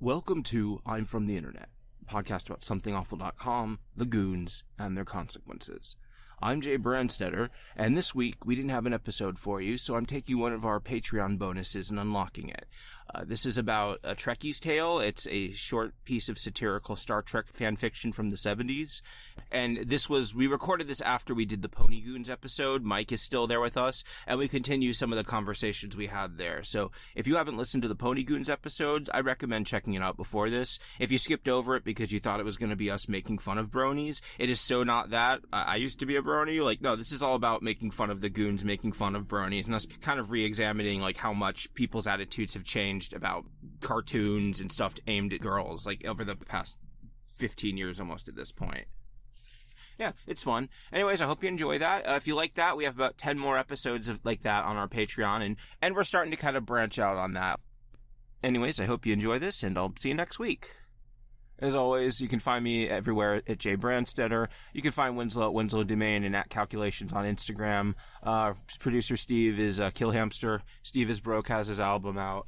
Welcome to I'm From the Internet, a podcast about somethingawful.com, the goons, and their consequences. I'm jaybrandstetter, and this week we didn't have an episode for you, so I'm taking one of our Patreon bonuses and unlocking it. This is about a Trekkie's Tale. It's a short piece of satirical Star Trek fan fiction from the 70s. And we recorded this after we did the Pony Goons episode. Mike is still there with us, and we continue some of the conversations we had there. So if you haven't listened to the Pony Goons episodes, I recommend checking it out before this. If you skipped over it because you thought it was going to be us making fun of bronies, it is so not that. I used to be a brony. No, this is all about making fun of the goons, making fun of bronies, and us kind of re-examining, how much people's attitudes have changed about cartoons and stuff aimed at girls, over the past 15 years almost at this point. Yeah, it's fun. Anyways, I hope you enjoy that. If you like that, we have about 10 more episodes of like that on our Patreon, and we're starting to kind of branch out on that. Anyways, I hope you enjoy this, and I'll see you next week. As always, you can find me everywhere at jaybrandstetter. You can find Winslow at Winslow Domain and at Calculations on Instagram. Producer Steve is Killhamster. Steve is broke, has his album out.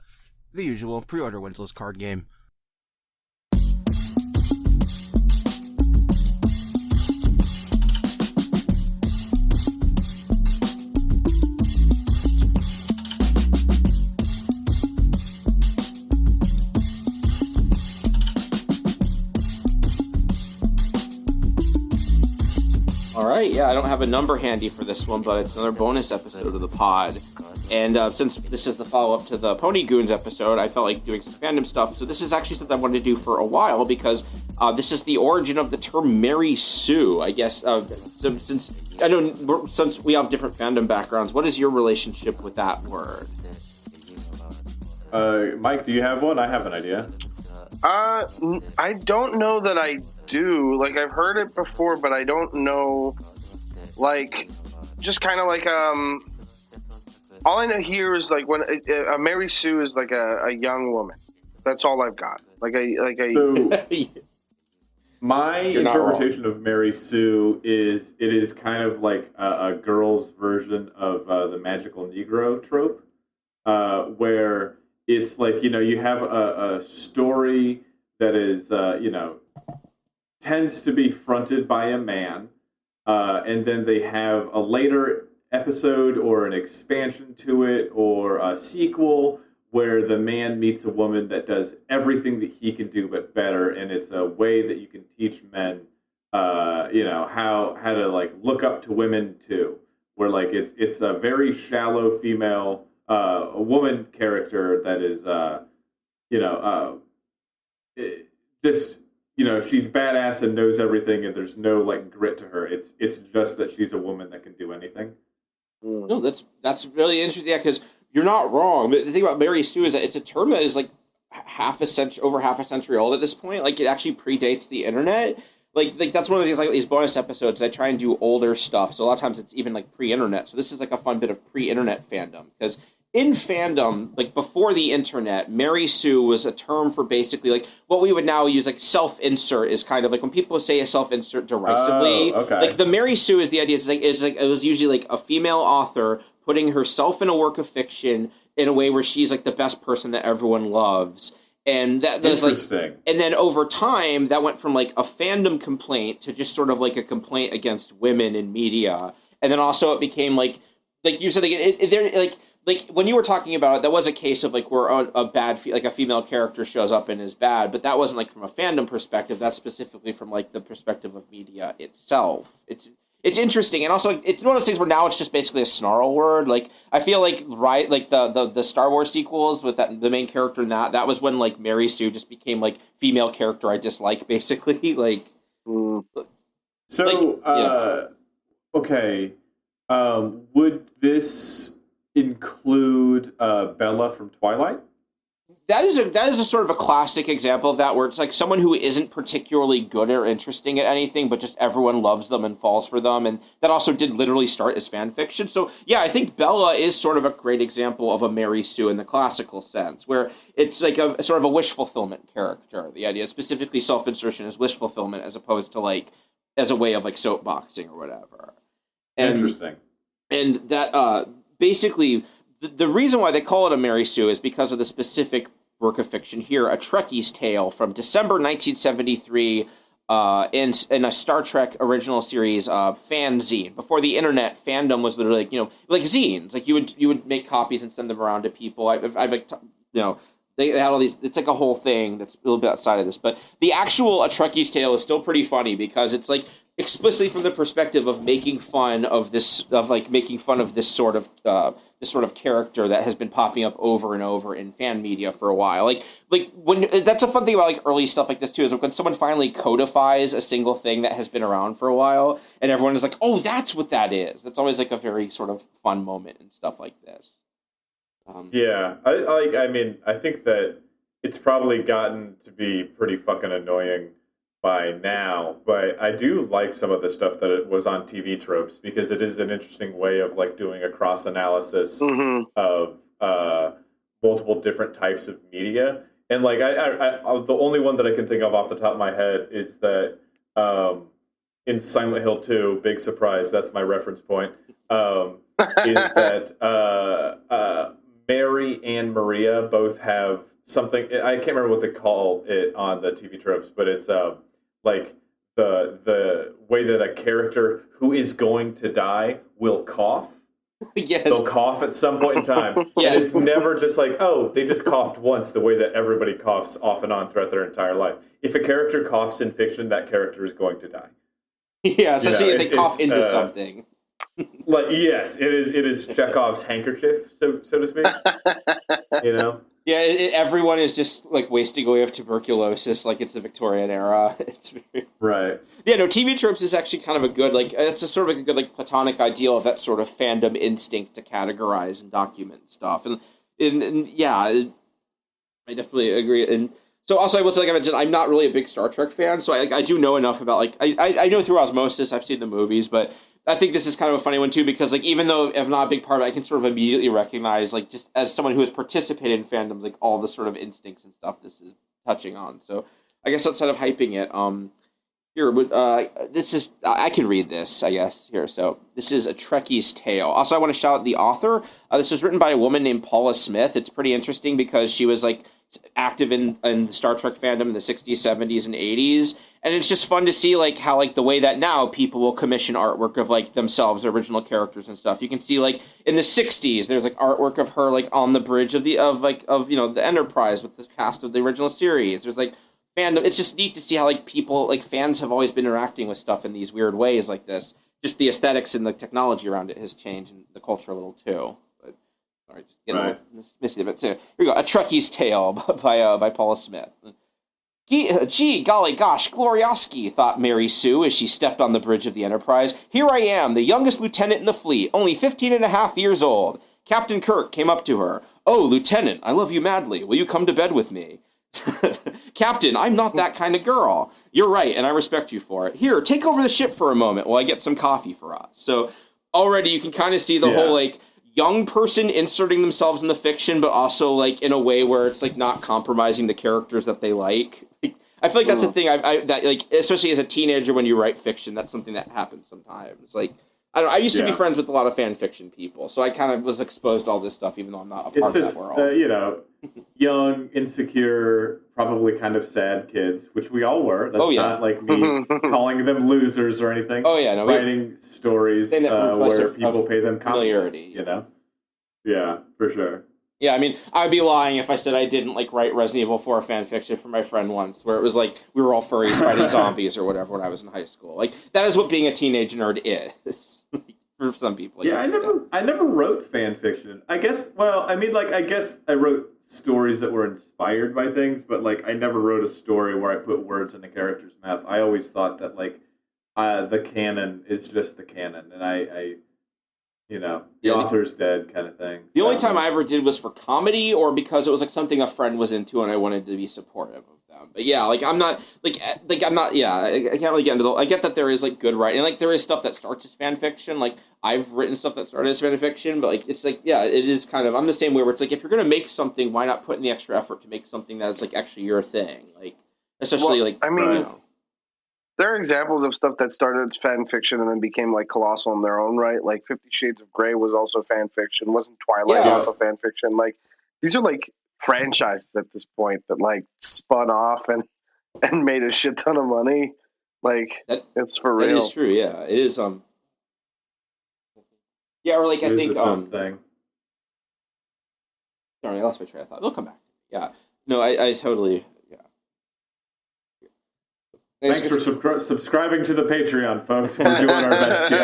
The usual. Pre-order Winslow's card game. All right, yeah, I don't have a number handy for this one, but it's another bonus episode of the pod. And since this is the follow-up to the Pony Goons episode, I felt like doing some fandom stuff. So this is actually something I wanted to do for a while, because this is the origin of the term Mary Sue, I guess. Since we have different fandom backgrounds, what is your relationship with that word? Mike, do you have one? I have an idea. I don't know that I do. I've heard it before, but I don't know. Just kind of all I know here is when a Mary Sue is a young woman. That's all I've got. So my interpretation of Mary Sue is it is kind of like a girl's version of the magical Negro trope, where it's you have a story that is tends to be fronted by a man, and then they have a later episode or an expansion to it or a sequel where the man meets a woman that does everything that he can do but better, and it's a way that you can teach men how to look up to women too, where it's a very shallow female a woman character that is she's badass and knows everything, and there's no grit to her. It's just that she's a woman that can do anything. No, that's really interesting. Yeah, because you're not wrong. But the thing about Mary Sue is that it's a term that is over half a century old at this point. It actually predates the internet. That's one of these these bonus episodes. I try and do older stuff, so a lot of times it's even pre-internet. So this is a fun bit of pre-internet fandom, because in fandom, before the internet, Mary Sue was a term for basically what we would now use self-insert is kind of when people say a self-insert derisively. Oh, okay. The Mary Sue is the idea it was usually a female author putting herself in a work of fiction in a way where she's the best person that everyone loves. And that was interesting. And then over time, that went from a fandom complaint to just sort of a complaint against women in media. And then also it became you said when you were talking about it, that was a case of where a bad a female character shows up and is bad, but that wasn't from a fandom perspective. That's specifically from the perspective of media itself. It's interesting, and also it's one of those things where now it's just basically a snarl word. I feel the Star Wars sequels with the main character in that was when Mary Sue just became female character I dislike, basically. Okay, would this include Bella from Twilight? That is a sort of a classic example of that, where it's someone who isn't particularly good or interesting at anything, but just everyone loves them and falls for them, and that also did literally start as fan fiction. So yeah, I think Bella is sort of a great example of a Mary Sue in the classical sense, where it's a sort of a wish fulfillment character. The idea specifically self-insertion is wish fulfillment as opposed to as a way of soapboxing or whatever. Interesting. And that basically the reason why they call it a Mary Sue is because of the specific work of fiction here, A Trekkie's Tale from December 1973, in a Star Trek original series fanzine. Before the internet, fandom was literally like zines. Like you would make copies and send them around to people. I've they had all these. It's like a whole thing that's a little bit outside of this, but the actual A Trekkie's Tale is still pretty funny because it's like explicitly from the perspective of making fun of this sort of character that has been popping up over and over in fan media for a while. Like when that's a fun thing about like early stuff like this too, is when someone finally codifies a single thing that has been around for a while, and everyone is like, "Oh, that's what that is." That's always like a very sort of fun moment and stuff like this. Yeah, I think that it's probably gotten to be pretty fucking annoying by now, but I do like some of the stuff that it was on TV Tropes because it is an interesting way of like doing a cross analysis of multiple different types of media. And like I the only one that I can think of off the top of my head is that in Silent Hill 2, big surprise, that's my reference point, is that Mary and Maria both have something. I can't remember what they call it on the TV Tropes, but it's like the way that a character who is going to die will cough. Yes. They'll cough at some point in time. Yeah. And it's never just like, oh, they just coughed once, the way that everybody coughs off and on throughout their entire life. If a character coughs in fiction, that character is going to die. Yeah, especially if they cough into something. Like, yes, it is Chekhov's handkerchief, so to speak. Yeah, everyone is just like wasting away of tuberculosis, like it's the Victorian era. It's very... Right. Yeah, no, TV Tropes is actually kind of a good, like, it's a sort of like a good, like, platonic ideal of that sort of fandom instinct to categorize and document stuff. And yeah, I definitely agree. And so also, I will say, like I mentioned, I'm not really a big Star Trek fan, so I do know enough about, like, I know through osmosis, I've seen the movies, but I think this is kind of a funny one, too, because, like, even though I'm not a big part of it, I can sort of immediately recognize, like, just as someone who has participated in fandoms, like, all the sort of instincts and stuff this is touching on. So I guess outside of hyping it, here, this is, I can read this, I guess, here. So this is A Trekkie's Tale. Also, I want to shout out the author. This was written by a woman named Paula Smith. It's pretty interesting because she was, like, active in the Star Trek fandom in the 60s, 70s, and 80s. And it's just fun to see, like, how, like, the way that now people will commission artwork of, like, themselves, original characters and stuff. You can see, like, in the 60s, there's, like, artwork of her, like, on the bridge of the Enterprise with the cast of the original series. There's, like, fandom. It's just neat to see how, like, people, like, fans have always been interacting with stuff in these weird ways like this. Just the aesthetics and the technology around it has changed, and the culture a little, too. But, sorry, just getting a little missy a bit. So, here we go. A Trekkie's Tale by Paula Smith. Gee, golly gosh, Glorioski, thought Mary Sue as she stepped on the bridge of the Enterprise. Here I am, the youngest lieutenant in the fleet, only 15 and a half years old. Captain Kirk came up to her. Oh, Lieutenant, I love you madly. Will you come to bed with me? Captain, I'm not that kind of girl. You're right, and I respect you for it. Here, take over the ship for a moment while I get some coffee for us. So already you can kind of see the whole, like, young person inserting themselves in the fiction, but also, like, in a way where it's, like, not compromising the characters that they like. I feel like that's a thing that, like, especially as a teenager when you write fiction, that's something that happens sometimes. Like, I used to be friends with a lot of fan fiction people, so I kind of was exposed to all this stuff, even though I'm not a part of that world. Young, insecure, probably kind of sad kids, which we all were. That's not like me calling them losers or anything. Oh, yeah, no. Writing stories where people pay them compliments, Yeah, for sure. Yeah, I mean, I'd be lying if I said I didn't, like, write Resident Evil 4 fan fiction for my friend once, where it was like, we were all furries fighting zombies or whatever when I was in high school. Like, that is what being a teenage nerd is. For some people. Yeah, I never wrote fan fiction. I guess I wrote stories that were inspired by things, but, like, I never wrote a story where I put words in a character's mouth. I always thought that, like, the canon is just the canon, and the author's dead kind of thing. The only time I ever did was for comedy, or because it was, like, something a friend was into and I wanted to be supportive of them. But yeah, like, I'm not, I can't really get into I get that there is, like, good writing, and, like, there is stuff that starts as fan fiction. Like, I've written stuff that started as fan fiction, but, like, it's, like, yeah, it is kind of, I'm the same way where it's, like, if you're going to make something, why not put in the extra effort to make something that's, like, actually your thing? Like, especially, there are examples of stuff that started as fan fiction and then became, like, colossal in their own right. Like, 50 Shades of Grey was also fan fiction. Wasn't Twilight also fan fiction? Like, these are, like, franchises at this point that like spun off and made a shit ton of money. Like it's for real. That is true. Yeah, it is. Yeah, or like I think thing. Sorry, I lost my train of thought. They'll come back. Yeah. No, I totally. Yeah. Thanks for subscribing to the Patreon, folks. We're doing our best here.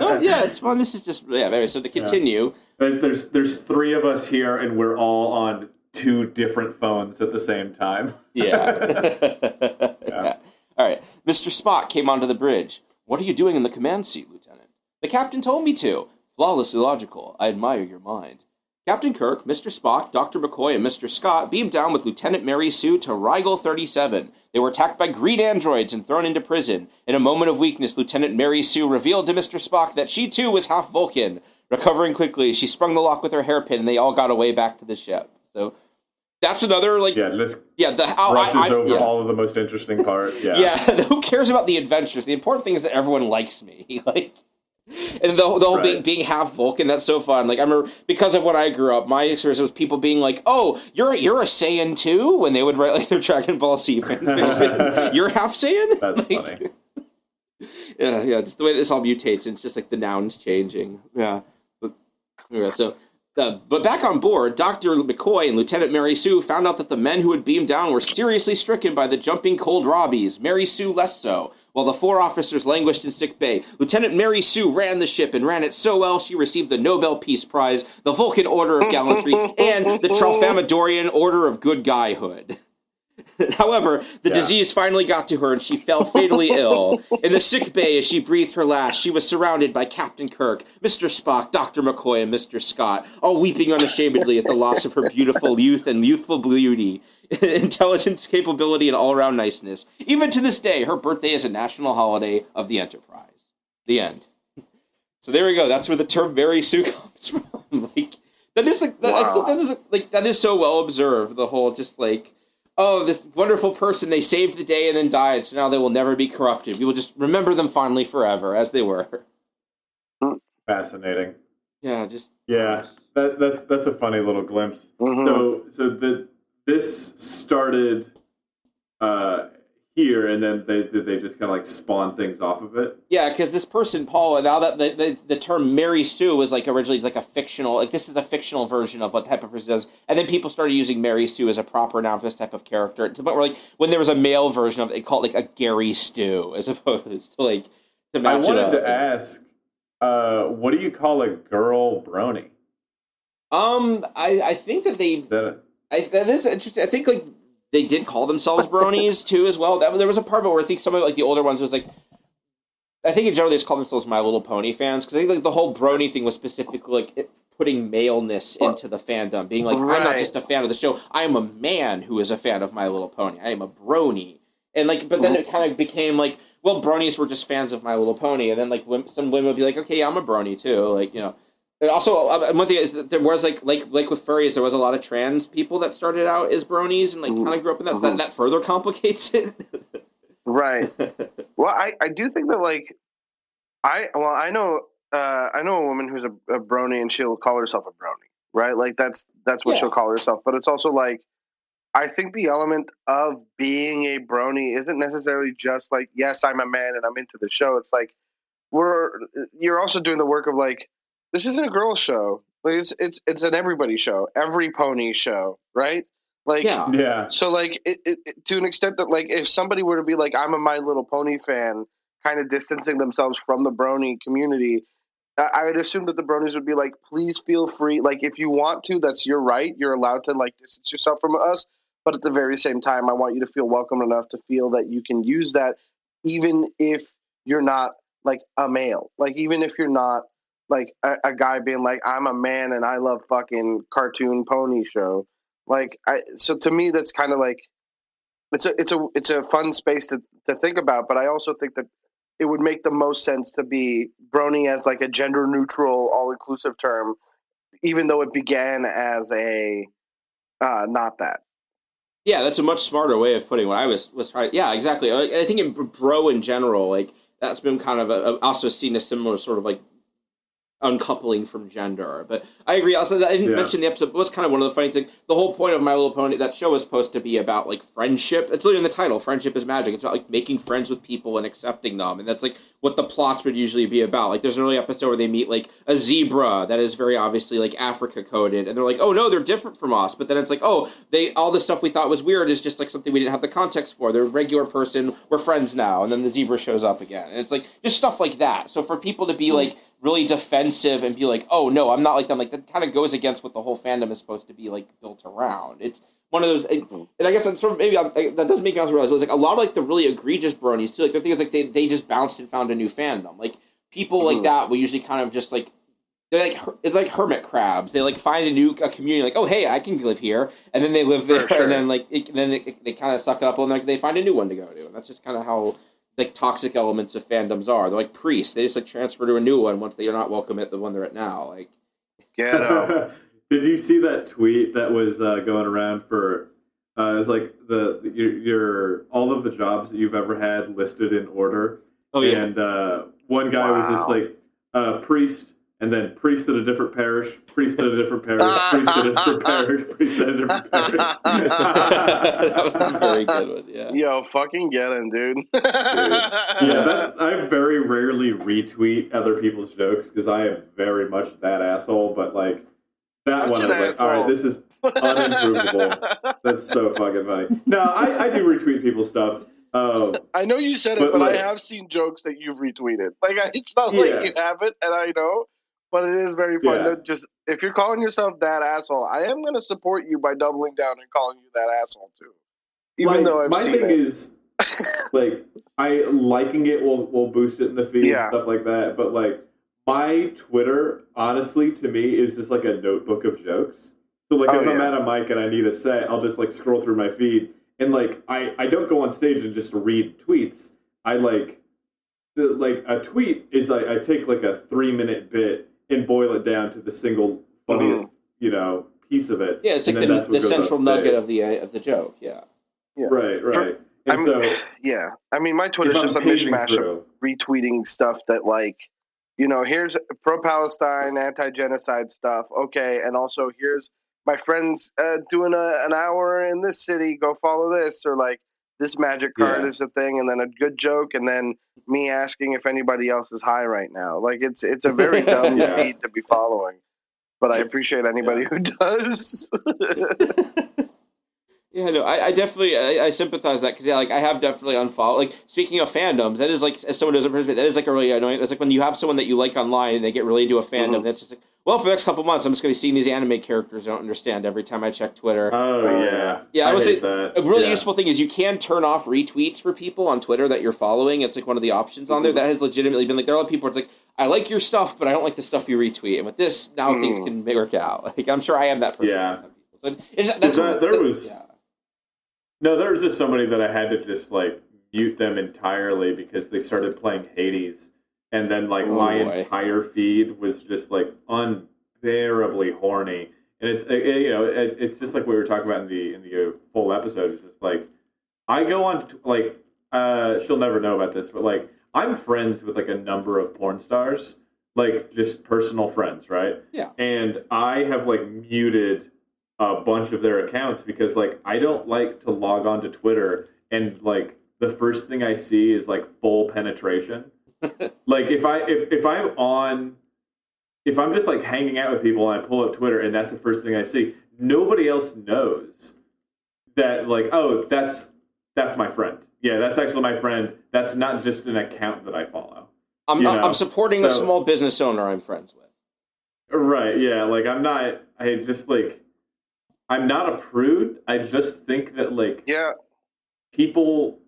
Oh, yeah, it's fun. This is just so to continue. Yeah. There's 3 of us here, and we're all on 2 different phones at the same time. Yeah. Yeah. All right. Mr. Spock came onto the bridge. What are you doing in the command seat, Lieutenant? The captain told me to. Flawlessly logical. I admire your mind. Captain Kirk, Mr. Spock, Dr. McCoy, and Mr. Scott beamed down with Lieutenant Mary Sue to Rigel 37. They were attacked by green androids and thrown into prison. In a moment of weakness, Lieutenant Mary Sue revealed to Mr. Spock that she too was half Vulcan. Recovering quickly, she sprung the lock with her hairpin, and they all got away back to the ship. So that's another brushes over all of the most interesting part. Yeah. Who cares about the adventures? The important thing is that everyone likes me. And the whole being half Vulcan, that's so fun. Like I remember, because of when I grew up, my experience was people being like, "Oh, you're a Saiyan too," when they would write like their Dragon Ball Z. You're half Saiyan. That's funny. Yeah. Just the way this all mutates, it's just like the nouns changing. Yeah. But back on board, Dr. McCoy and Lieutenant Mary Sue found out that the men who had beamed down were seriously stricken by the jumping cold robbies. Mary Sue less so. While the 4 officers languished in sick bay, Lieutenant Mary Sue ran the ship and ran it so well she received the Nobel Peace Prize, the Vulcan Order of Gallantry, and the Tralfamadorian Order of Good Guyhood. However, the disease finally got to her and she fell fatally ill. In the sick bay, as she breathed her last, she was surrounded by Captain Kirk, Mr. Spock, Dr. McCoy, and Mr. Scott, all weeping unashamedly at the loss of her beautiful youth and youthful beauty, intelligence, capability, and all-around niceness. Even to this day, her birthday is a national holiday of the Enterprise. The end. So there we go. That's where the term Mary Sue comes from. That is so well observed. The whole just like, oh, this wonderful person, they saved the day and then died, so now they will never be corrupted. We will just remember them fondly forever, as they were. Fascinating. Yeah, that's a funny little glimpse. Mm-hmm. This started here, and then they just kind of like spawn things off of it. Yeah, because this person, Paul, and now that the term Mary Sue was like originally like a fictional, like this is a fictional version of what type of person does, and then people started using Mary Sue as a proper noun for this type of character. To the point where like when there was a male version of it, they called it like a Gary Stew, as opposed to like to match it up. I wanted to ask, what do you call a girl brony? I think that that is interesting. I think like they did call themselves bronies too as well. There was a part of it where I think some of like the older ones was like, I think in general they just called themselves My Little Pony fans, because I think like the whole brony thing was specifically like putting maleness into the fandom, being like, I'm not just a fan of the show, I am a man who is a fan of My Little Pony. I am a brony. And like, but then it kind of became like, well, bronies were just fans of My Little Pony, and then like some women would be like, okay, yeah, I'm a brony too, like, you know. And also, one thing is that there was like with furries, there was a lot of trans people that started out as bronies and like kind of grew up in that. So that further complicates it. Right. Well, I do think that like I know a woman who's a brony and she'll call herself a brony, right? Like that's what she'll call herself. But it's also like, I think the element of being a brony isn't necessarily just like, yes, I'm a man and I'm into the show. It's like you're also doing the work of like, this isn't a girl show. Like it's an everybody show, every pony show, right? Like, yeah. So like, it to an extent that like, if somebody were to be like, I'm a My Little Pony fan, kind of distancing themselves from the brony community, I would assume that the bronies would be like, please feel free. Like, if you want to, that's your right. You're allowed to like distance yourself from us. But at the very same time, I want you to feel welcome enough to feel that you can use that, even if you're not like a male. Like, even if you're not like a guy being like, I'm a man and I love fucking cartoon pony show. Like, so to me, that's kind of like, it's a fun space to think about. But I also think that it would make the most sense to be brony as like a gender neutral, all inclusive term, even though it began as a not that. Yeah, that's a much smarter way of putting what I was trying. Yeah, exactly. I think in bro in general, like that's been kind of also seen a similar sort of like uncoupling from gender. But I agree. Also, I didn't mention the episode, but it was kind of one of the funny things. The whole point of My Little Pony, that show is supposed to be about, like, friendship. It's literally in the title, Friendship is Magic. It's about, like, making friends with people and accepting them. And that's, like, what the plots would usually be about. Like, there's an early episode where they meet, like, a zebra that is very obviously, like, Africa-coded. And they're like, oh, no, they're different from us. But then it's like, oh, all the stuff we thought was weird is just, like, something we didn't have the context for. They're a regular person. We're friends now. And then the zebra shows up again. And it's, like, just stuff like that. So for people to be, like, really defensive and be like, oh, no, I'm not like them, like, that kind of goes against what the whole fandom is supposed to be, like, built around. It's one of those, and I guess that's sort of, maybe that does make me also realize, it was like a lot of, like, the really egregious bronies, too, like, the thing is, like, they just bounced and found a new fandom. Like, people like that will usually kind of just, like, they're like hermit crabs. They, like, find a community, like, oh, hey, I can live here, and then they live there, and then, like, they kind of suck it up, and like, they find a new one to go to, and that's just kind of how, like, toxic elements of fandoms are. They're like priests. They just, like, transfer to a new one once they are not welcome at the one they're at now. Like, ghetto. Did you see that tweet that was going around for? It's like your all of the jobs that you've ever had listed in order. Oh yeah. And one guy was just like priest, and then priest at a different parish, priest at a different parish, priest at a different parish, priest at a different parish. That was a very good one. Yeah. Yo, fucking get him, dude. Yeah, I very rarely retweet other people's jokes because I am very much that asshole. But like that one, I was like, all right, this is unimprovable. That's so fucking funny. No, I do retweet people's stuff. I know you said it, but like, I have seen jokes that you've retweeted. Like, it's not like you haven't, and I know, but it is very fun to just, if you're calling yourself that asshole, I am going to support you by doubling down and calling you that asshole too. Even like, though I've seen it. My thing is, like, liking it will boost it in the feed and stuff like that, but like, my Twitter, honestly, to me, is just like a notebook of jokes. So like, if I'm at a mic and I need a set, I'll just like scroll through my feed. And, like, I don't go on stage and just read tweets. I, like a tweet is, I take, like, a 3-minute bit and boil it down to the single funniest, piece of it. Yeah, it's like the central nugget of the joke, yeah. Right. I mean, my Twitter's just a mishmash of retweeting stuff that, like, here's pro-Palestine, anti-genocide stuff, okay, and also here's my friend's doing an hour in this city, go follow this, or like this magic card is a thing, and then a good joke, and then me asking if anybody else is high right now. Like it's a very dumb feed to be following, but I appreciate anybody who does. Yeah, no, I definitely I sympathize with that because like I have definitely unfollowed. Like speaking of fandoms, that is like as someone who doesn't participate, that is like a really annoying. It's like when you have someone that you like online and they get really into a fandom. That's just like, well, for the next couple of months, I'm just going to be seeing these anime characters I don't understand every time I check Twitter. Oh yeah, yeah. I would say a really useful thing is you can turn off retweets for people on Twitter that you're following. It's like one of the options on there that has legitimately been like there are a lot of people. It's like I like your stuff, but I don't like the stuff you retweet. And with this, now things can work out. Like I'm sure I am that person. Yeah, there was just somebody that I had to just like mute them entirely because they started playing Hades, and then like my entire feed was just like unbearably horny, and it's just like we were talking about in the full episode. It's just like I go on like she'll never know about this, but like I'm friends with like a number of porn stars, like just personal friends, right? Yeah, and I have like muted a bunch of their accounts because like I don't like to log on to Twitter and like the first thing I see is like full penetration. Like if I'm just like hanging out with people and I pull up Twitter and that's the first thing I see, nobody else knows that like, oh, that's my friend. Yeah, that's actually my friend. That's not just an account that I follow. I'm supporting a small business owner I'm friends with. Right, yeah, like I'm not a prude. I just think that like people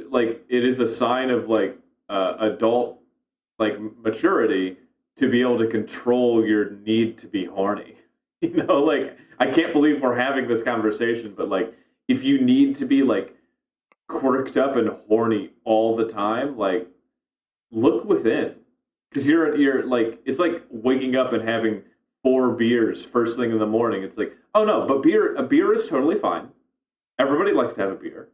like it is a sign of like adult like maturity to be able to control your need to be horny. Like I can't believe we're having this conversation, but like if you need to be like quirked up and horny all the time, like look within, because you're like it's like waking up and having 4 beers first thing in the morning. It's like, oh no, but a beer is totally fine. Everybody likes to have a beer,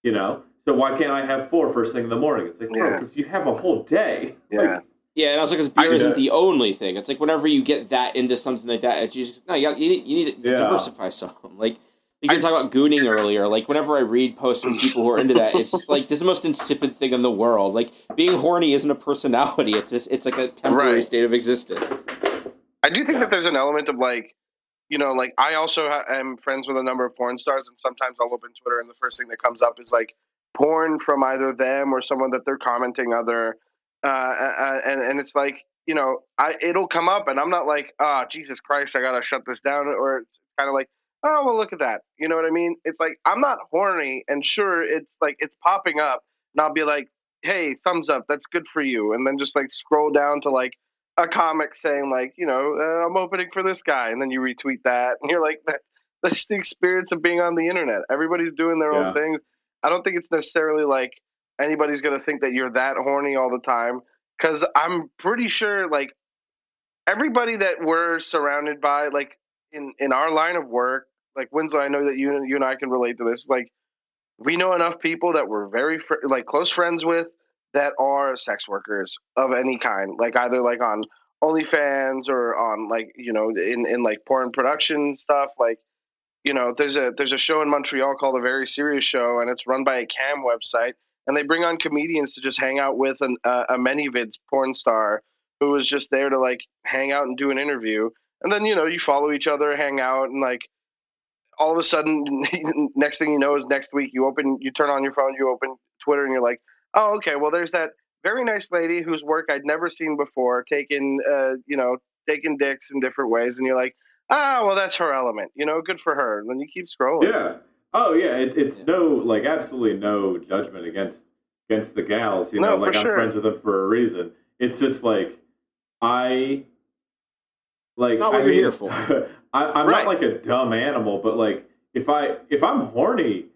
So why can't I have 4 first thing in the morning? It's like, because you have a whole day. Yeah. Yeah, and also because beer isn't the only thing. It's like whenever you get that into something like that, it's just, no, you need to diversify some. Like you were talking about gooning earlier. Like whenever I read posts from people who are into that, it's just like this is the most insipid thing in the world. Like being horny isn't a personality. It's like a temporary state of existence. I do think that there's an element of like, you know, like I also am friends with a number of porn stars, and sometimes I'll open Twitter and the first thing that comes up is like porn from either them or someone that they're commenting other. And it's like, you know, it'll come up and I'm not like, oh, Jesus Christ, I gotta shut this down. Or it's kind of like, oh, well, look at that. You know what I mean? It's like, I'm not horny, and sure, it's like, it's popping up, and I'll be like, hey, thumbs up, that's good for you. And then just like scroll down to like a comic saying like, you know, I'm opening for this guy. And then you retweet that. And you're like, that's the experience of being on the internet. Everybody's doing their own things. I don't think it's necessarily like, anybody's going to think that you're that horny all the time, because I'm pretty sure like everybody that we're surrounded by, like in our line of work, like Winslow, I know that you and I can relate to this. Like we know enough people that we're very like close friends with that are sex workers of any kind, like either like on OnlyFans or on like, you know, in like porn production stuff. Like, you know, there's a show in Montreal called A Very Serious Show, and it's run by a cam website. And they bring on comedians to just hang out with a ManyVids porn star who was just there to like hang out and do an interview. And then, you know, you follow each other, hang out, and like all of a sudden, next thing you know is next week you turn on your phone, you open Twitter, and you're like, oh, okay, well, there's that very nice lady whose work I'd never seen before, taking dicks in different ways. And you're like, well, that's her element, you know, good for her. And then you keep scrolling. Yeah. Oh yeah, it's no, like, absolutely no judgment against the gals, you know, like I'm friends with them for a reason. It's just like not what you're here for. I'm not like a dumb animal, but like if I'm horny,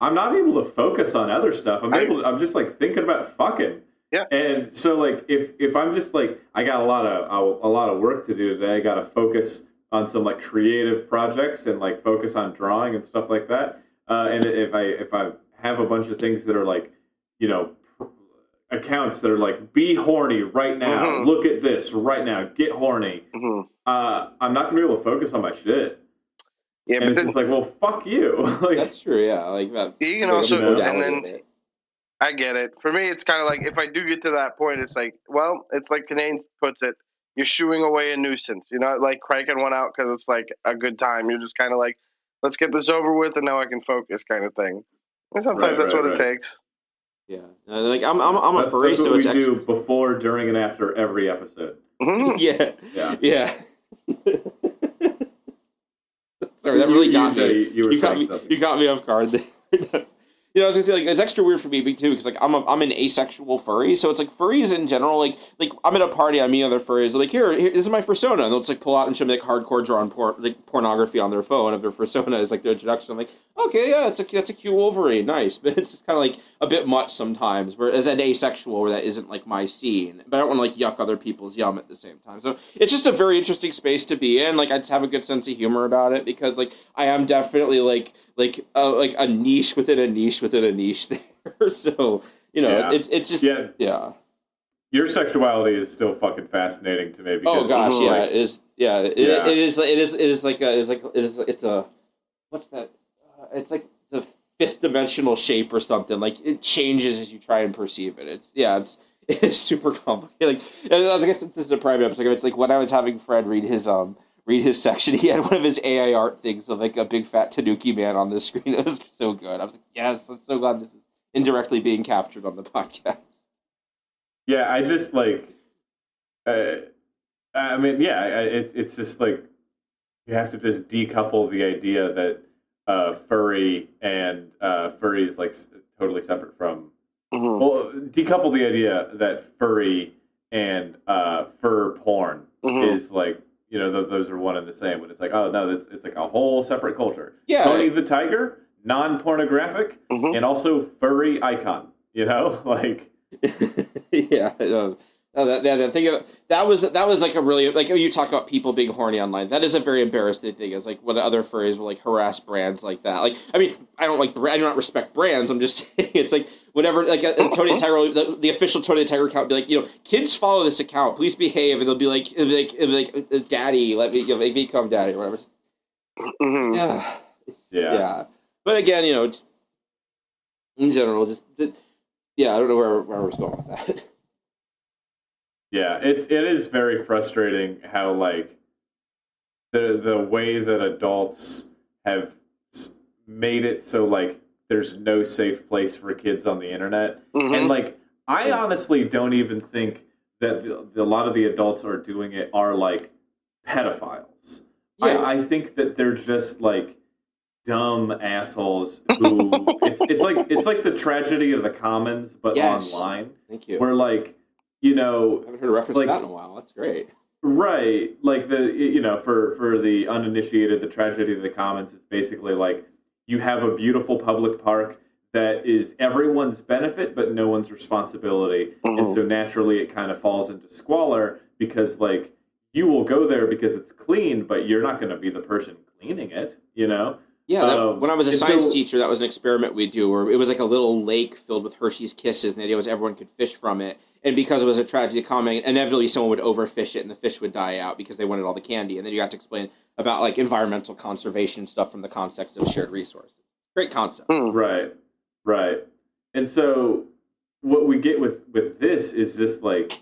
I'm not able to focus on other stuff. I'm just like thinking about fucking. Yeah. And so like if I'm just like, I got a lot of work to do today, I got to focus on some like creative projects and like focus on drawing and stuff like that. And if I have a bunch of things that are like, you know, accounts that are like, be horny right now, look at this right now, get horny. I'm not gonna be able to focus on my shit. Yeah, and it's just like, well, fuck you. Like, that's true. Yeah, like that. You can also, and then I get it. For me, it's kind of like if I do get to that point, it's like, well, it's like Canaan puts it, you're shooing away a nuisance. You're not like cranking one out because it's like a good time. You're just kind of like, let's get this over with, and now I can focus, kind of thing. And sometimes that's what it takes. Yeah, like I'm a furry, that's what so we do before, during, and after every episode. Yeah. Sorry, that really got me. You got me off guard there. You know, I was gonna say, like, it's extra weird for me too, because like I'm an asexual furry, so it's like furries in general, like I'm at a party, I meet other furries, like here this is my fursona, and they'll just like pull out and show me like hardcore drawn pornography on their phone of their fursona as like their introduction. I'm like, okay, yeah, that's a cute Wolverine, nice, but it's kind of like a bit much sometimes. Where as an asexual, where that isn't like my scene, but I don't want to like yuck other people's yum at the same time. So it's just a very interesting space to be in. Like I just have a good sense of humor about it, because like I am definitely like a niche within a niche within a niche there. So, you know, it's just Your sexuality is still fucking fascinating to me. Because it is. Yeah, it is like it's a what's that? It's like the fifth dimensional shape or something. Like it changes as you try and perceive it. It's super complicated. Like I guess this is a private episode. It's like when I was having Fred read his section, he had one of his AI art things of like a big fat Tanuki man on the screen. It was so good. I was like, yes, I'm so glad this is indirectly being captured on the podcast. Yeah, I just like, it's just like, you have to just decouple the idea that furry and furry is like totally separate from, well, decouple the idea that furry and fur porn is like, you know, those are one and the same. When it's like, oh no, it's like a whole separate culture. Yeah, Tony the Tiger, non-pornographic, and also furry icon. You know, like. Yeah, That was like a really, like, you talk about people being horny online. That is a very embarrassing thing. It's like when other furries will like harass brands like that. Like, I mean, I do not respect brands. I'm just saying, it's like whenever like a Tony the Tiger, the official Tony the Tiger account, be like, kids follow this account, please behave, and they'll be like, daddy, let me become daddy, or whatever. Mm-hmm. Yeah. But again, it's in general just I don't know where I was going with that. Yeah, it is very frustrating how like the way that adults have made it so like there's no safe place for kids on the internet, and like I honestly don't even think that a lot of the adults are doing it are like pedophiles. Yeah. I think that they're just like dumb assholes who it's like the tragedy of the commons, but online. Thank you. Where like. I haven't heard a reference to that in a while. That's great. Right. Like for the uninitiated, the tragedy of the commons is basically like you have a beautiful public park that is everyone's benefit, but no one's responsibility. Mm-hmm. And so naturally it kind of falls into squalor because like you will go there because it's clean, but you're not going to be the person cleaning it, Yeah, when I was a science teacher, that was an experiment we'd do where it was like a little lake filled with Hershey's Kisses, and the idea was everyone could fish from it. And because it was a tragedy common, inevitably someone would overfish it and the fish would die out because they wanted all the candy. And then you got to explain about like environmental conservation stuff from the context of shared resources. Great concept. Right. And so what we get with this is just like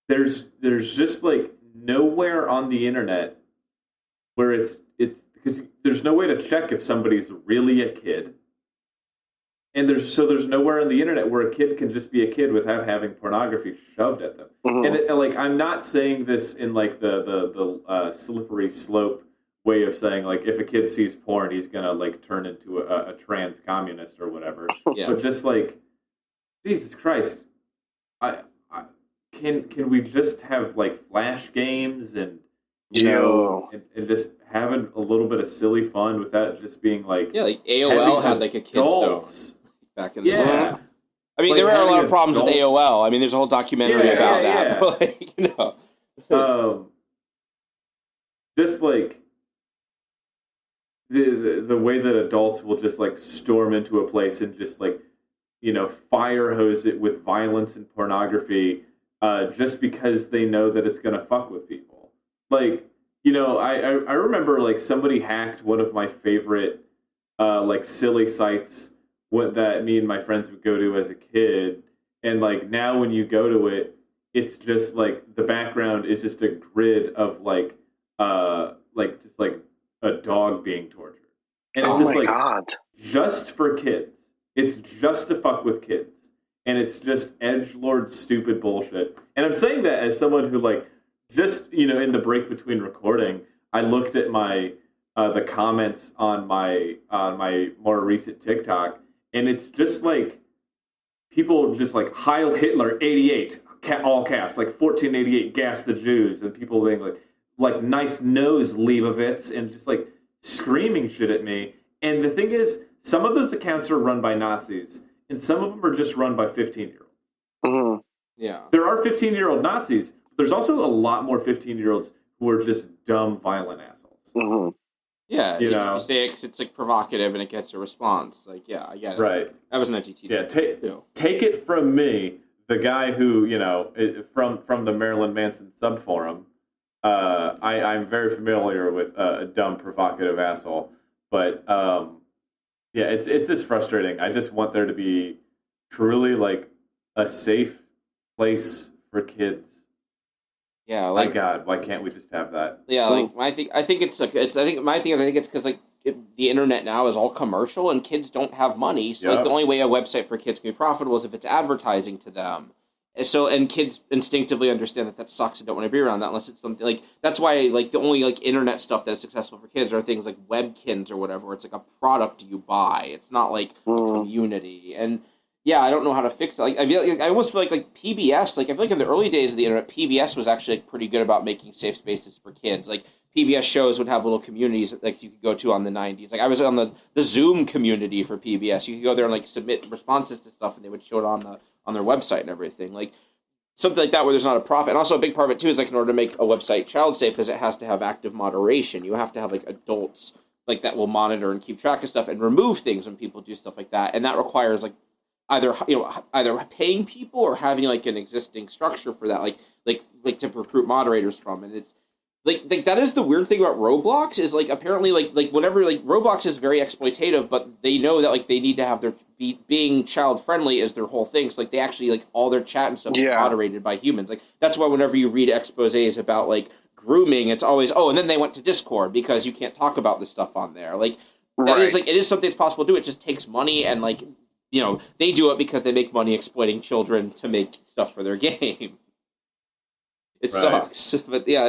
there's just like nowhere on the internet where it's because there's no way to check if somebody's really a kid. And there's nowhere on the internet where a kid can just be a kid without having pornography shoved at them. Mm-hmm. And like I'm not saying this in like the slippery slope way of saying like if a kid sees porn he's gonna like turn into a trans communist or whatever. Yeah. But just like Jesus Christ, can we just have like flash games and and just having a little bit of silly fun without just being like like AOL had like a kid zone. Back in the day. I mean, like there are a lot of problems with AOL. I mean, there's a whole documentary about that. Like, just like the way that adults will just like storm into a place and just like fire hose it with violence and pornography, just because they know that it's gonna fuck with people. Like I remember like somebody hacked one of my favorite like silly sites. What that me and my friends would go to as a kid, and like now when you go to it, it's just like the background is just a grid of like just like a dog being tortured, and it's just like just for kids. It's just to fuck with kids, and it's just edgelord stupid bullshit. And I'm saying that as someone who like just in the break between recording, I looked at my the comments on my more recent TikTok. And it's just like people just like Heil Hitler 88 all caps like 1488 gas the Jews and people being like nice nose Leibovitz and just like screaming shit at me. And the thing is, some of those accounts are run by Nazis and some of them are just run by 15-year-olds. Mm-hmm. Yeah, there are 15-year-old Nazis, but there's also a lot more 15-year-olds who are just dumb, violent assholes. Mm-hmm. Yeah, you say it's like provocative and it gets a response. Like, yeah, I get it. Right. That was an GT. Yeah, take it from me, the guy who, from the Marilyn Manson subforum. I'm very familiar with a dumb, provocative asshole. But, it's just frustrating. I just want there to be truly, like, a safe place for kids. Yeah, like, my God, why can't we just have that? Yeah, like my thing it's because like the internet now is all commercial and kids don't have money. So like the only way a website for kids can be profitable is if it's advertising to them. And kids instinctively understand that sucks and don't want to be around that unless it's something like that's why like the only like internet stuff that's successful for kids are things like Webkins or whatever, where it's like a product you buy. It's not like a community. And yeah, I don't know how to fix that. Like, I almost feel like PBS. Like, I feel like in the early days of the internet, PBS was actually like, pretty good about making safe spaces for kids. Like, PBS shows would have little communities like you could go to on the 90s. Like, I was on the Zoom community for PBS. You could go there and like submit responses to stuff, and they would show it on their website and everything. Like, something like that where there's not a profit. And also a big part of it too is like in order to make a website child safe is it has to have active moderation. You have to have like adults like that will monitor and keep track of stuff and remove things when people do stuff like that. And that requires like either paying people or having like an existing structure for that, like to recruit moderators from. And it's like that is the weird thing about Roblox is like apparently like whenever like Roblox is very exploitative, but they know that like they need to have their being child friendly is their whole thing. So like they actually like all their chat and stuff is moderated by humans. Like that's why whenever you read exposés about like grooming, it's always and then they went to Discord because you can't talk about this stuff on there. Like that is like it is something that's possible to do. It just takes money and like they do it because they make money exploiting children to make stuff for their game. It sucks, but yeah,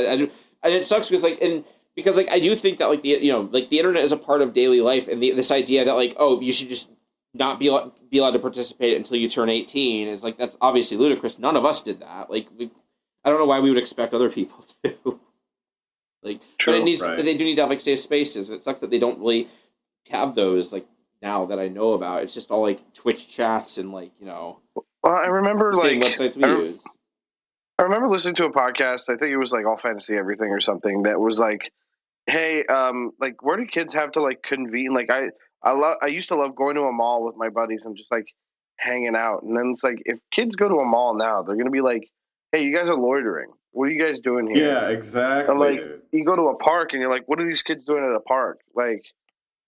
and it sucks because I do think that like the internet is a part of daily life, and this idea that like you should just not be allowed to participate until you turn 18 is like that's obviously ludicrous. None of us did that. Like I don't know why we would expect other people to. Like, true, but they do need to have like safe spaces. It sucks that they don't really have those like now that I know about. It's just all like Twitch chats and like Well, I remember the same websites we use. I remember listening to a podcast. I think it was like All Fantasy Everything or something that was like, hey, like where do kids have to like convene? Like I used to love going to a mall with my buddies and just like hanging out. And then it's like if kids go to a mall now, they're gonna be like, hey, you guys are loitering. What are you guys doing here? Yeah, exactly. And like you go to a park and you're like, what are these kids doing at a park? Like,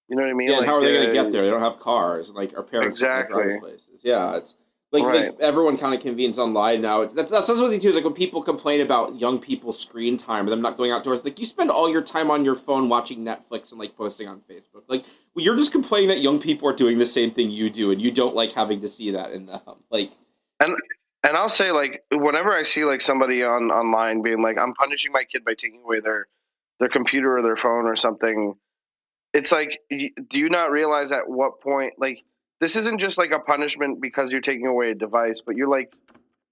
you know what I mean? Yeah, like, and how are they going to get there? They don't have cars. Like, our parents drive places. Yeah, it's like everyone kind of convenes online now. That's something too. Is like when people complain about young people's screen time or them not going outdoors. Like, you spend all your time on your phone watching Netflix and like posting on Facebook. Like, you're just complaining that young people are doing the same thing you do, and you don't like having to see that in them. Like, and I'll say like whenever I see like somebody online being like, I'm punishing my kid by taking away their computer or their phone or something. It's like, do you not realize at what point, like, this isn't just like a punishment because you're taking away a device, but you're like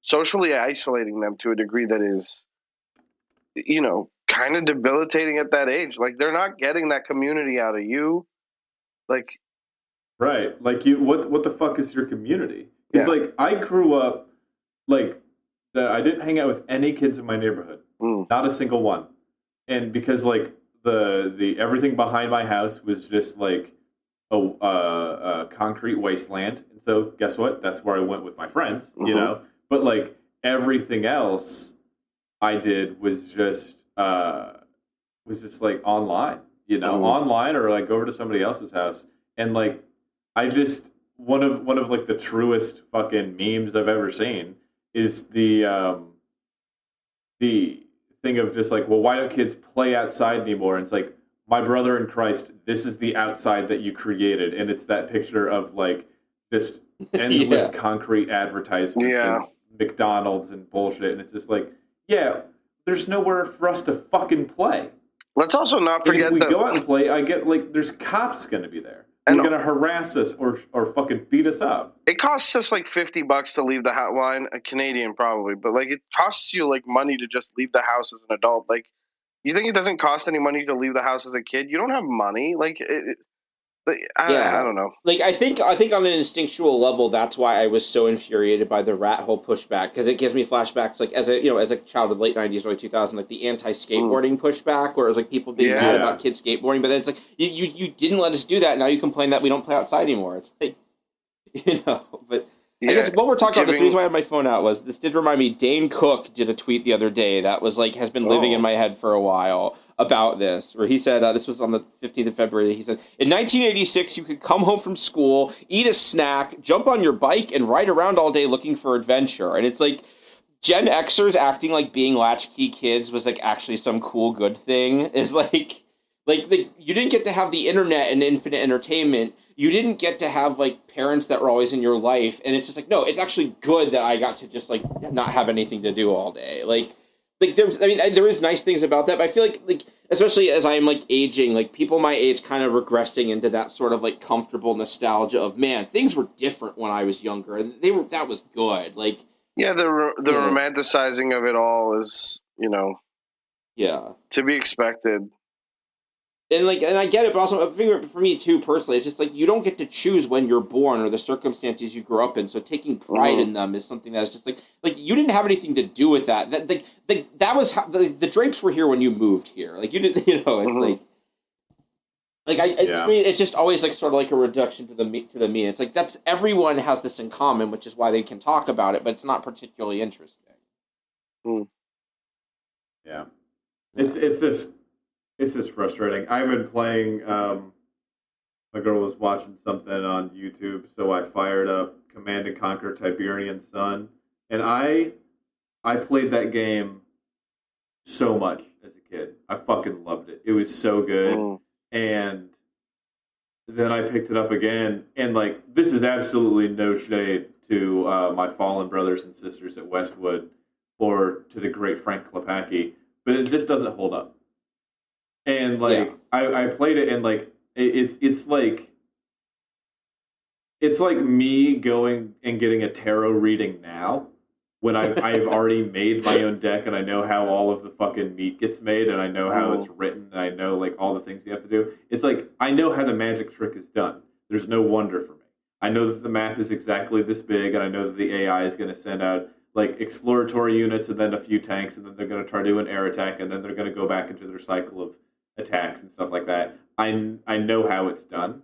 socially isolating them to a degree that is, kind of debilitating at that age. Like, they're not getting that community out of you. Like, right. Like, what the fuck is your community? It's like, I grew up, like, I didn't hang out with any kids in my neighborhood. Not a single one. And because, like, the everything behind my house was just like a concrete wasteland, and so guess what? That's where I went with my friends, But like everything else I did was just like online, online or like go over to somebody else's house, and like I just one of like the truest fucking memes I've ever seen is the thing of just like, well, why don't kids play outside anymore? And it's like, my brother in Christ, this is the outside that you created. And it's that picture of like just endless concrete advertisements and McDonald's and bullshit. And it's just like, there's nowhere for us to fucking play. Let's also not forget that if we go out and play, I get like, there's cops going to be there. They're going to harass us or fucking beat us up. It costs us like $50 to leave the house. Well, a Canadian probably, but like it costs you like money to just leave the house as an adult. Like, you think it doesn't cost any money to leave the house as a kid? You don't have money. Like, I don't know. Like, I think on an instinctual level, that's why I was so infuriated by the rat hole pushback, because it gives me flashbacks, like as a child of the late 90s, early 2000s, like the anti-skateboarding pushback, where it was like people being mad about kids skateboarding, but then it's like you didn't let us do that. Now you complain that we don't play outside anymore. It's like, but. I guess what we're talking about, this reason why I had my phone out was, this did remind me, Dane Cook did a tweet the other day that was like, has been living in my head for a while about this, where he said, this was on the 15th of February, he said, in 1986, you could come home from school, eat a snack, jump on your bike, and ride around all day looking for adventure. And it's like, Gen Xers acting like being latchkey kids was like actually some cool good thing, is like you didn't get to have the internet and infinite entertainment. You didn't get to have like parents that were always in your life, and it's just like, no, it's actually good that I got to just like not have anything to do all day. Like there is nice things about that, but I feel like especially as I'm like aging, like people my age kind of regressing into that sort of like comfortable nostalgia of, man, things were different when I was younger, and that was good. Like, the romanticizing of it all is, to be expected. And I get it, but also I figure for me too personally, it's just like you don't get to choose when you're born or the circumstances you grew up in. So taking pride in them is something that's just like you didn't have anything to do with that. That was how the drapes were here when you moved here. Like you didn't, it's to me, it's just always like sort of like a reduction to the me. It's like that's everyone has this in common, which is why they can talk about it, but it's not particularly interesting. Yeah, it's just frustrating. I've been playing. My girl was watching something on YouTube, so I fired up Command and Conquer Tiberian Sun, and I played that game so much as a kid. I fucking loved it. It was so good, and then I picked it up again, and like this is absolutely no shade to my fallen brothers and sisters at Westwood or to the great Frank Klepacki, but it just doesn't hold up. And like I played it, and like it's like me going and getting a tarot reading now when I've already made my own deck and I know how all of the fucking meat gets made and I know how it's written and I know like all the things you have to do. It's like I know how the magic trick is done. There's no wonder for me. I know that the map is exactly this big, and I know that the AI is going to send out like exploratory units and then a few tanks, and then they're going to try to do an air attack, and then they're going to go back into their cycle of attacks and stuff like that. I know how it's done.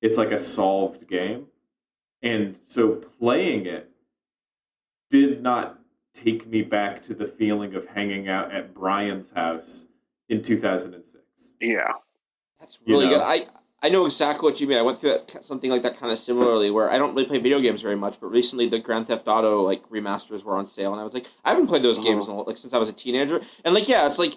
It's like a solved game. And so playing it did not take me back to the feeling of hanging out at Brian's house in 2006. Yeah. That's really good. I know exactly what you mean. I went through something like that kind of similarly, where I don't really play video games very much, but recently the Grand Theft Auto like remasters were on sale, and I was like, I haven't played those games since I was a teenager, and like it's like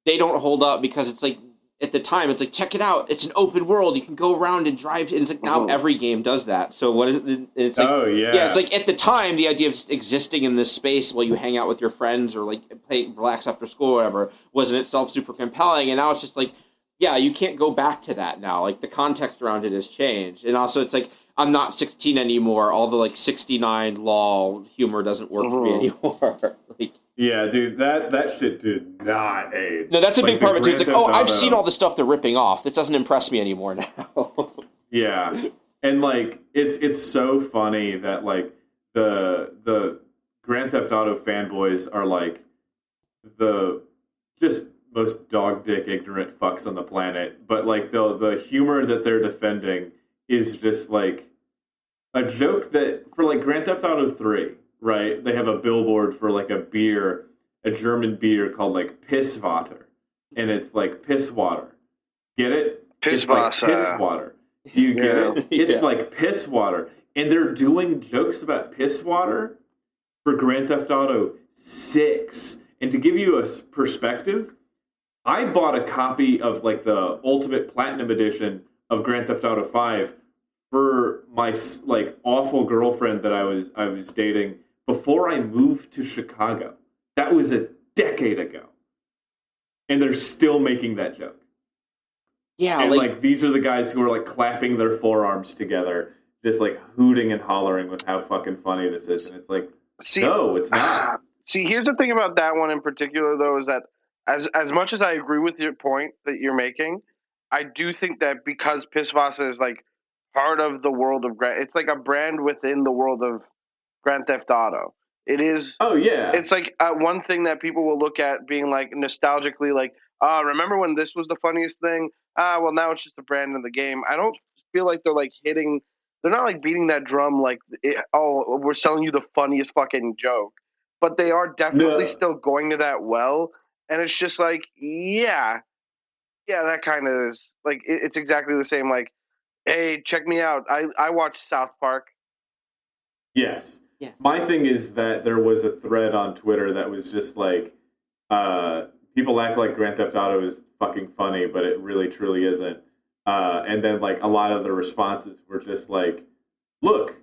they don't hold up because it's like at the time it's like check it out, it's an open world, you can go around and drive, and it's like now every game does that. So what is it? It's like it's like at the time the idea of just existing in this space while you hang out with your friends or like relax after school or whatever was in itself super compelling, and now it's just like. Yeah, you can't go back to that now. Like, the context around it has changed. And also, it's like, I'm not 16 anymore. All the, like, 69 law humor doesn't work for me anymore. Like, yeah, dude, that shit did not age. No, that's a big part of it, too. It's like, I've seen all the stuff they're ripping off. This doesn't impress me anymore now. Yeah. And, like, it's so funny that, like, the Grand Theft Auto fanboys are, like, the just... most dog dick ignorant fucks on the planet, but like the humor that they're defending is just like a joke that for like Grand Theft Auto 3, right? They have a billboard for like a German beer called like Pisswater, and it's like piss water. Get it? It's like piss water. Do you get it? It's like piss water, and they're doing jokes about piss water for Grand Theft Auto 6. And to give you a perspective, I bought a copy of like the Ultimate Platinum Edition of Grand Theft Auto 5 for my like awful girlfriend that I was dating before I moved to Chicago. That was a decade ago. And they're still making that joke. Yeah, and like these are the guys who are like clapping their forearms together, just like hooting and hollering with how fucking funny this is. And it's like, no, it's not. See, here's the thing about that one in particular, though, is that as much as I agree with your point that you're making, I do think that because Pisswasser is like part of the world of it's like a brand within the world of Grand Theft Auto. It is. Oh yeah. It's like one thing that people will look at being like nostalgically like, remember when this was the funniest thing? Well now it's just a brand of the game. I don't feel like they're like hitting. They're not like beating that drum like, we're selling you the funniest fucking joke. But they are definitely still going to that well. And it's just like, yeah, that kind of is like it's exactly the same. Like, hey, check me out. I watched South Park. Yes. Yeah. My thing is that there was a thread on Twitter that was just like, people act like Grand Theft Auto is fucking funny, but it really truly isn't. And then like a lot of the responses were just like, look,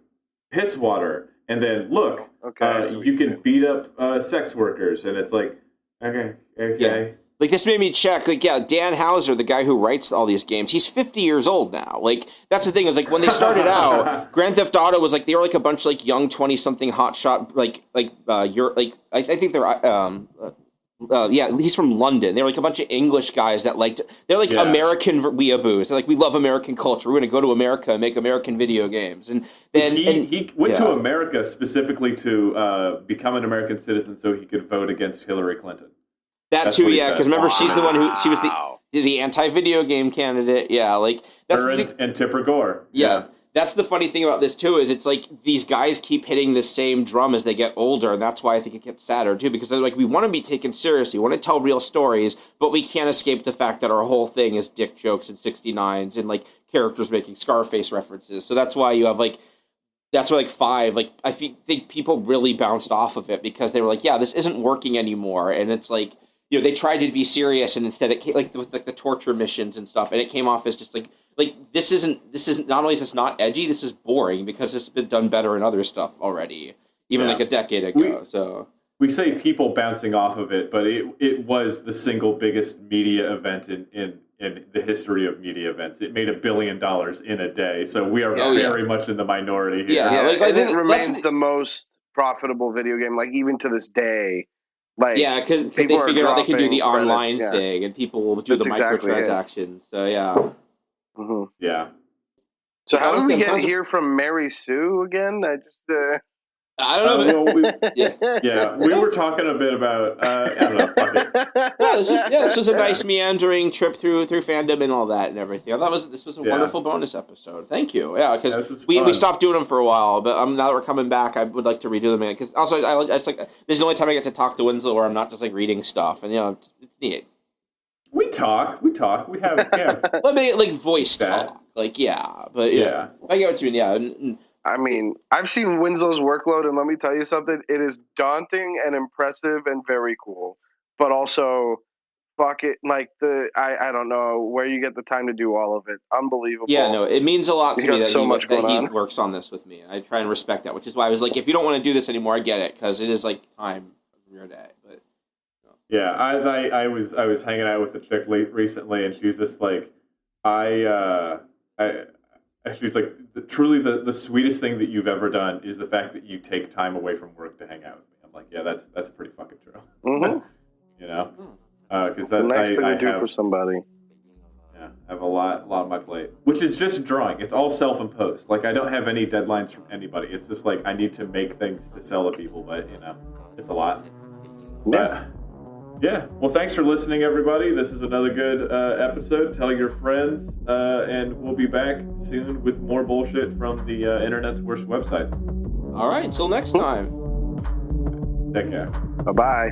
piss water, and then look, you can beat up sex workers, and it's like. Okay. Yeah. Like, this made me check. Like, Dan Houser, the guy who writes all these games, he's 50 years old now. Like, that's the thing is, like, when they started out, Grand Theft Auto was like they were like a bunch of like young 20-something hotshot, I think they're he's from London. They're like a bunch of English guys that they're like American weeaboos. They're like, we love American culture. We're going to go to America and make American video games. And then he went to America specifically to become an American citizen so he could vote against Hillary Clinton. That's too, yeah. Because remember, she's the one she was the anti-video game candidate. Yeah, like that's and Tipper Gore. Yeah. That's the funny thing about this, too, is it's like these guys keep hitting the same drum as they get older, and that's why I think it gets sadder, too, because they're like, we want to be taken seriously, we want to tell real stories, but we can't escape the fact that our whole thing is dick jokes and 69s and, like, characters making Scarface references. So that's why you have, like, that's why, like, 5, like, I think people really bounced off of it because they were like, yeah, this isn't working anymore, and it's like, you know, they tried to be serious, and instead it came, like, with like the torture missions and stuff, and it came off as just like this isn't not only is this not edgy, this is boring because this has been done better in other stuff already, even like a decade ago. We say people bouncing off of it, but it was the single biggest media event in the history of media events. It made $1 billion in a day, so we are very much in the minority here. Yeah, it remains the most profitable video game, like even to this day. Like, because they figured out they can do the online thing, and people will do the microtransactions. So Mm-hmm. Yeah. So how did we get here from Mary Sue again? I don't know. We were talking a bit about. I don't know. Fuck it. This was a nice meandering trip through fandom and all that and everything. I thought this was a wonderful bonus episode. Thank you. Yeah, because we stopped doing them for a while, but now that we're coming back, I would like to redo them again. Because also, this is the only time I get to talk to Winslow where I'm not just like reading stuff, and it's neat. We talk. We have. Let me like voice talk. Like but I get what you mean. Yeah. I mean, I've seen Winslow's workload, and let me tell you something. It is daunting and impressive and very cool. But also, fuck it, like I don't know where you get the time to do all of it. Unbelievable. Yeah, no, it means a lot to me that he works on this with me. I try and respect that, which is why I was like, if you don't want to do this anymore, I get it, because it is like time of your day. But yeah, I was hanging out with a chick recently, and she's just like, she's like, truly the sweetest thing that you've ever done is the fact that you take time away from work to hang out with me. I'm like, yeah, that's pretty fucking true. Mm-hmm. You know, because that's a nice thing to do for somebody. Yeah, I have a lot on my plate, which is just drawing. It's all self-imposed. Like, I don't have any deadlines from anybody. It's just like I need to make things to sell to people, but it's a lot. Yeah. Well, thanks for listening, everybody. This is another good episode. Tell your friends, and we'll be back soon with more bullshit from the internet's worst website. All right. Until next time. Take care. Bye-bye.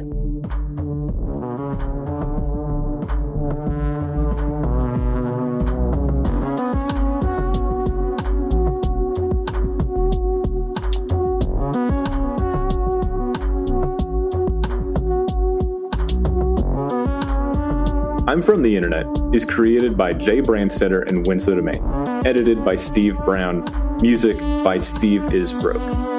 I'm From the Internet is created by jaybrandstetter and Winslow Domain. Edited by Steve Brown. Music by Steve Isbrook.